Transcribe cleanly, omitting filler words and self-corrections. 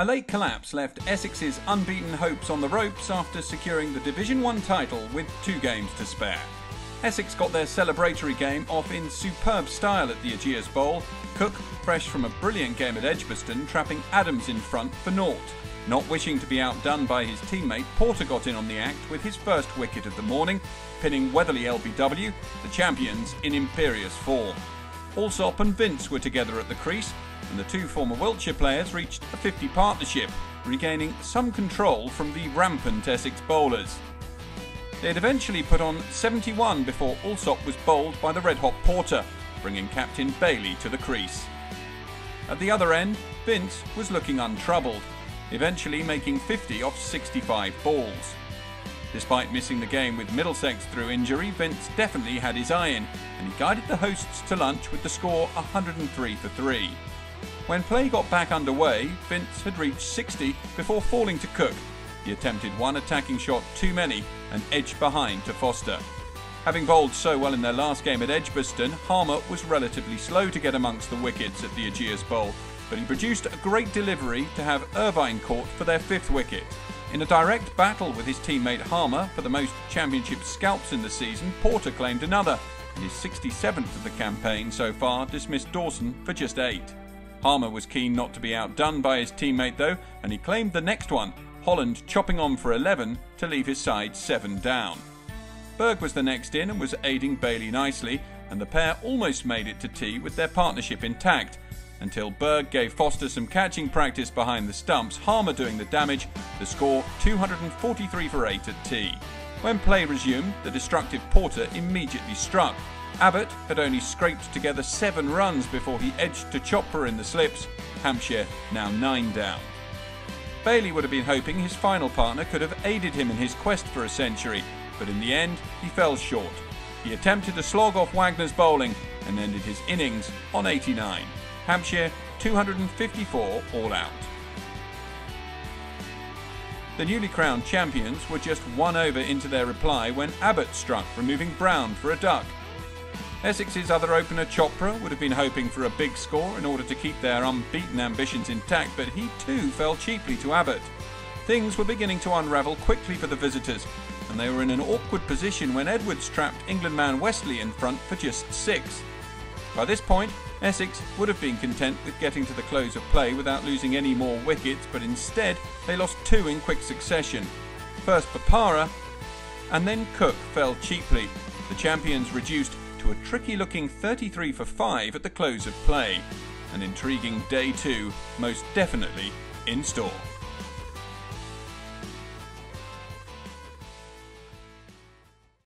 A late collapse left Essex's unbeaten hopes on the ropes after securing the Division 1 title with 2 games to spare. Essex got their celebratory game off in superb style at the Ageas Bowl, Cook, fresh from a brilliant game at Edgbaston, trapping Adams in front for naught. Not wishing to be outdone by his teammate, Porter got in on the act with his first wicket of the morning, pinning Weatherly LBW, the champions, in imperious form. Allsop and Vince were together at the crease, and the 2 former Wiltshire players reached a 50 partnership, regaining some control from the rampant Essex bowlers. They had eventually put on 71 before Allsop was bowled by the red-hot Porter, bringing captain Bailey to the crease. At the other end, Vince was looking untroubled, eventually making 50 off 65 balls. Despite missing the game with Middlesex through injury, Vince definitely had his eye in, and he guided the hosts to lunch with the score 103 for 3. When play got back underway, Vince had reached 60 before falling to Cook. He attempted one attacking shot too many and edged behind to Foster. Having bowled so well in their last game at Edgbaston, Harmer was relatively slow to get amongst the wickets at the Ageas Bowl, but he produced a great delivery to have Irvine caught for their 5th wicket. In a direct battle with his teammate Harmer for the most championship scalps in the season, Porter claimed another, and his 67th of the campaign so far dismissed Dawson for just 8. Harmer was keen not to be outdone by his teammate though, and he claimed the next one, Holland chopping on for 11 to leave his side 7 down. Berg was the next in and was aiding Bailey nicely, and the pair almost made it to tea with their partnership intact, until Berg gave Foster some catching practice behind the stumps, Harmer doing the damage, the score 243 for 8 at tea. When play resumed, the destructive Porter immediately struck. Abbott had only scraped together 7 runs before he edged to Chopra in the slips, Hampshire now 9 down. Bailey would have been hoping his final partner could have aided him in his quest for a century, but in the end he fell short. He attempted to slog off Wagner's bowling and ended his innings on 89. Hampshire 254 all out. The newly crowned champions were just 1 over into their reply when Abbott struck, removing Brown for a duck. Essex's other opener Chopra would have been hoping for a big score in order to keep their unbeaten ambitions intact, but he too fell cheaply to Abbott. Things were beginning to unravel quickly for the visitors, and they were in an awkward position when Edwards trapped England man Wesley in front for just 6. By this point, Essex would have been content with getting to the close of play without losing any more wickets, but instead they lost 2 in quick succession. First Papara, and then Cook fell cheaply. The champions reduced to a tricky-looking 33 for 5 at the close of play. An intriguing day 2, most definitely in store.